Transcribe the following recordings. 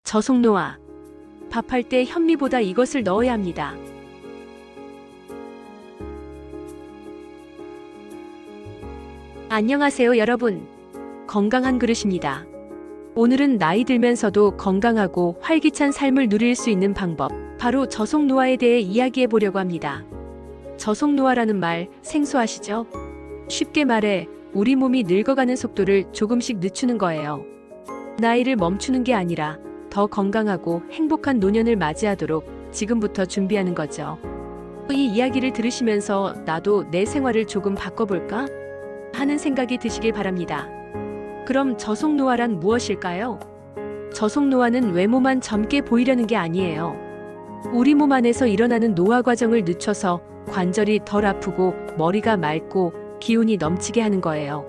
저속노화. 밥할 때 현미보다 이것을 넣어야 합니다. 안녕하세요 여러분. 건강한 그릇입니다. 오늘은 나이 들면서도 건강하고 활기찬 삶을 누릴 수 있는 방법, 바로 저속노화에 대해 이야기해 보려고 합니다. 저속노화라는 말 생소하시죠? 쉽게 말해 우리 몸이 늙어가는 속도를 조금씩 늦추는 거예요. 나이를 멈추는 게 아니라 더 건강하고 행복한 노년을 맞이하도록 지금부터 준비하는 거죠. 이 이야기를 들으시면서 나도 내 생활을 조금 바꿔볼까? 하는 생각이 드시길 바랍니다. 그럼 저속노화란 무엇일까요? 저속노화는 외모만 젊게 보이려는 게 아니에요. 우리 몸 안에서 일어나는 노화 과정을 늦춰서 관절이 덜 아프고 머리가 맑고 기운이 넘치게 하는 거예요.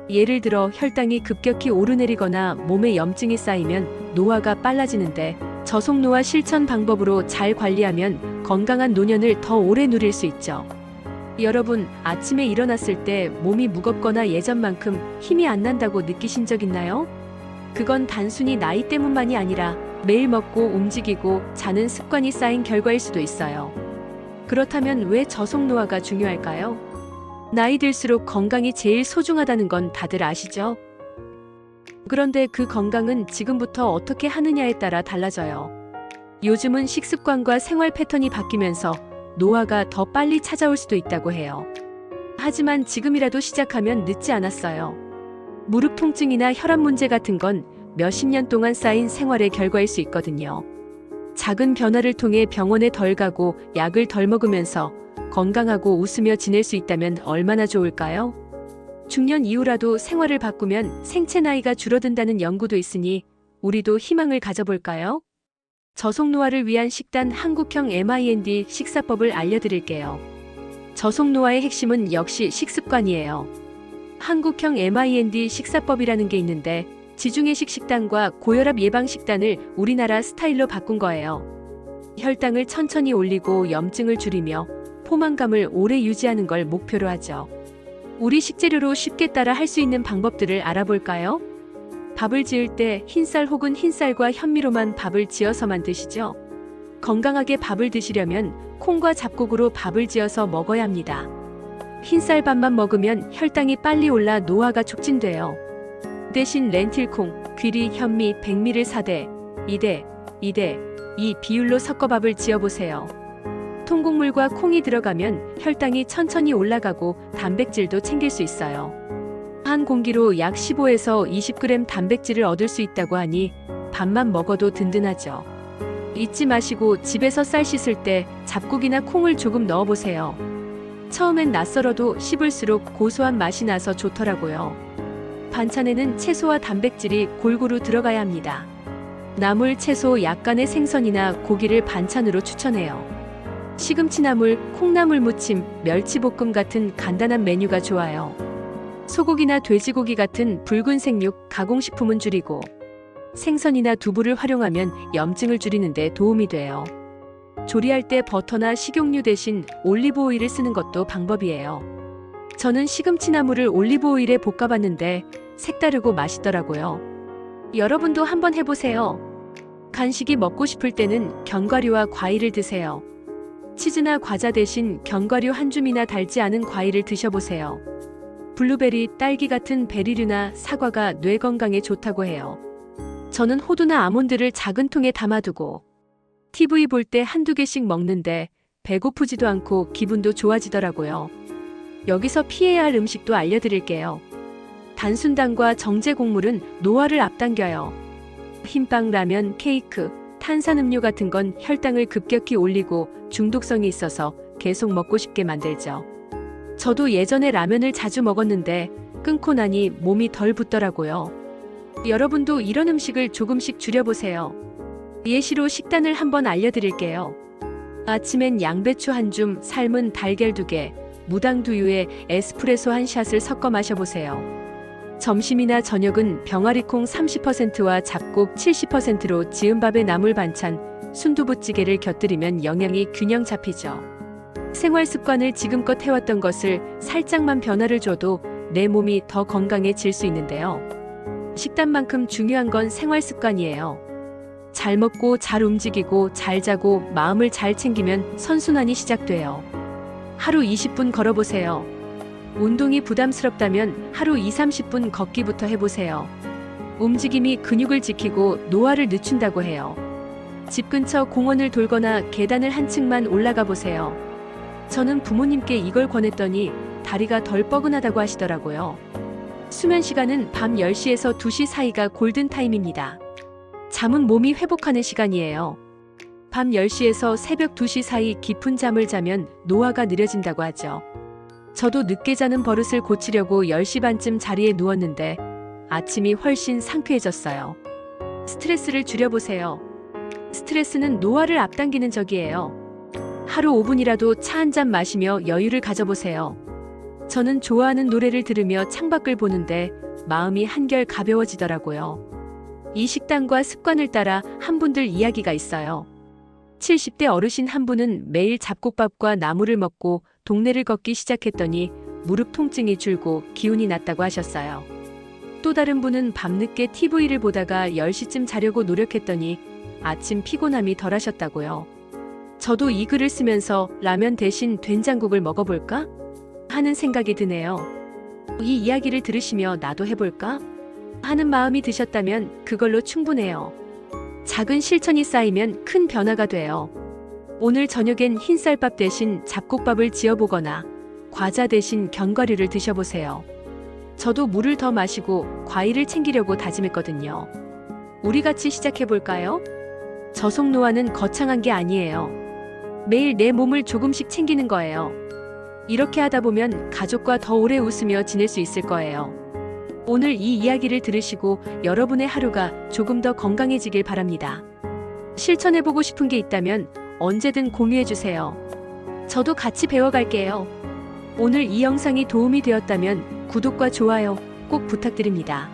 예를 들어 혈당이 급격히 오르내리거나 몸에 염증이 쌓이면 노화가 빨라지는데, 저속노화 실천 방법으로 잘 관리하면 건강한 노년을 더 오래 누릴 수 있죠. 여러분, 아침에 일어났을 때 몸이 무겁거나 예전만큼 힘이 안 난다고 느끼신 적 있나요? 그건 단순히 나이 때문만이 아니라 매일 먹고 움직이고 자는 습관이 쌓인 결과일 수도 있어요. 그렇다면 왜 저속노화가 중요할까요? 나이 들수록 건강이 제일 소중하다는 건 다들 아시죠? 그런데 그 건강은 지금부터 어떻게 하느냐에 따라 달라져요. 요즘은 식습관과 생활 패턴이 바뀌면서 노화가 더 빨리 찾아올 수도 있다고 해요. 하지만 지금이라도 시작하면 늦지 않았어요. 무릎 통증이나 혈압 문제 같은 건 몇십 년 동안 쌓인 생활의 결과일 수 있거든요. 작은 변화를 통해 병원에 덜 가고 약을 덜 먹으면서 건강하고 웃으며 지낼 수 있다면 얼마나 좋을까요? 중년 이후라도 생활을 바꾸면 생체 나이가 줄어든다는 연구도 있으니 우리도 희망을 가져볼까요? 저속노화를 위한 식단 한국형 MIND 식사법을 알려드릴게요. 저속노화의 핵심은 역시 식습관이에요. 한국형 MIND 식사법이라는 게 있는데, 지중해식 식단과 고혈압 예방 식단을 우리나라 스타일로 바꾼 거예요. 혈당을 천천히 올리고 염증을 줄이며 포만감을 오래 유지하는 걸 목표로 하죠. 우리 식재료로 쉽게 따라 할 수 있는 방법들을 알아볼까요? 밥을 지을 때 흰쌀 혹은 흰쌀과 현미로만 밥을 지어서만 드시죠? 건강하게 밥을 드시려면 콩과 잡곡으로 밥을 지어서 먹어야 합니다. 흰쌀밥만 먹으면 혈당이 빨리 올라 노화가 촉진돼요. 대신 렌틸콩, 귀리, 현미, 백미를 4대, 2대, 2대, 이 비율로 섞어 밥을 지어보세요. 통곡물과 콩이 들어가면 혈당이 천천히 올라가고 단백질도 챙길 수 있어요. 한 공기로 약 15에서 20g 단백질을 얻을 수 있다고 하니 밥만 먹어도 든든하죠. 잊지 마시고 집에서 쌀 씻을 때 잡곡이나 콩을 조금 넣어보세요. 처음엔 낯설어도 씹을수록 고소한 맛이 나서 좋더라고요. 반찬에는 채소와 단백질이 골고루 들어가야 합니다. 나물, 채소, 약간의 생선이나 고기를 반찬으로 추천해요. 시금치나물, 콩나물 무침, 멸치볶음 같은 간단한 메뉴가 좋아요. 소고기나 돼지고기 같은 붉은 생육, 가공식품은 줄이고 생선이나 두부를 활용하면 염증을 줄이는 데 도움이 돼요. 조리할 때 버터나 식용유 대신 올리브 오일을 쓰는 것도 방법이에요. 저는 시금치나물을 올리브 오일에 볶아봤는데 색다르고 맛있더라고요. 여러분도 한번 해보세요. 간식이 먹고 싶을 때는 견과류와 과일을 드세요. 치즈나 과자 대신 견과류 한 줌이나 달지 않은 과일을 드셔보세요. 블루베리, 딸기 같은 베리류나 사과가 뇌 건강에 좋다고 해요. 저는 호두나 아몬드를 작은 통에 담아두고 TV 볼 때 한두 개씩 먹는데 배고프지도 않고 기분도 좋아지더라고요. 여기서 피해야 할 음식도 알려드릴게요. 단순당과 정제 곡물은 노화를 앞당겨요. 흰빵, 라면, 케이크, 탄산음료 같은 건 혈당을 급격히 올리고 중독성이 있어서 계속 먹고 싶게 만들죠. 저도 예전에 라면을 자주 먹었는데 끊고 나니 몸이 덜 붓더라고요. 여러분도 이런 음식을 조금씩 줄여보세요. 예시로 식단을 한번 알려드릴게요. 아침엔 양배추 한 줌, 삶은 달걀 2개, 무당 두유에 에스프레소 한 샷을 섞어 마셔보세요. 점심이나 저녁은 병아리콩 30%와 잡곡 70%로 지은 밥에 나물 반찬, 순두부찌개를 곁들이면 영양이 균형 잡히죠. 생활 습관을 지금껏 해왔던 것을 살짝만 변화를 줘도 내 몸이 더 건강해질 수 있는데요. 식단만큼 중요한 건 생활 습관이에요. 잘 먹고 잘 움직이고 잘 자고 마음을 잘 챙기면 선순환이 시작돼요. 하루 20분 걸어보세요. 운동이 부담스럽다면 하루 2, 30분 걷기부터 해보세요. 움직임이 근육을 지키고 노화를 늦춘다고 해요. 집 근처 공원을 돌거나 계단을 한 층만 올라가 보세요. 저는 부모님께 이걸 권했더니 다리가 덜 뻐근하다고 하시더라고요. 수면 시간은 밤 10시에서 2시 사이가 골든타임입니다. 잠은 몸이 회복하는 시간이에요. 밤 10시에서 새벽 2시 사이 깊은 잠을 자면 노화가 느려진다고 하죠. 저도 늦게 자는 버릇을 고치려고 10시 반쯤 자리에 누웠는데 아침이 훨씬 상쾌해졌어요. 스트레스를 줄여보세요. 스트레스는 노화를 앞당기는 적이에요. 하루 5분이라도 차 한 잔 마시며 여유를 가져보세요. 저는 좋아하는 노래를 들으며 창밖을 보는데 마음이 한결 가벼워지더라고요. 이 식단과 습관을 따라 한 분들 이야기가 있어요. 70대 어르신 한 분은 매일 잡곡밥과 나물을 먹고 동네를 걷기 시작했더니 무릎 통증이 줄고 기운이 났다고 하셨어요. 또 다른 분은 밤늦게 TV를 보다가 10시쯤 자려고 노력했더니 아침 피곤함이 덜하셨다고요. 저도 이 글을 쓰면서 라면 대신 된장국을 먹어볼까? 하는 생각이 드네요. 이 이야기를 들으시며 나도 해볼까? 하는 마음이 드셨다면 그걸로 충분해요. 작은 실천이 쌓이면 큰 변화가 돼요. 오늘 저녁엔 흰쌀밥 대신 잡곡밥을 지어보거나 과자 대신 견과류를 드셔보세요. 저도 물을 더 마시고 과일을 챙기려고 다짐했거든요. 우리 같이 시작해볼까요? 저속노화는 거창한 게 아니에요. 매일 내 몸을 조금씩 챙기는 거예요. 이렇게 하다 보면 가족과 더 오래 웃으며 지낼 수 있을 거예요. 오늘 이 이야기를 들으시고 여러분의 하루가 조금 더 건강해지길 바랍니다. 실천해보고 싶은 게 있다면 언제든 공유해주세요. 저도 같이 배워갈게요. 오늘 이 영상이 도움이 되었다면 구독과 좋아요 꼭 부탁드립니다.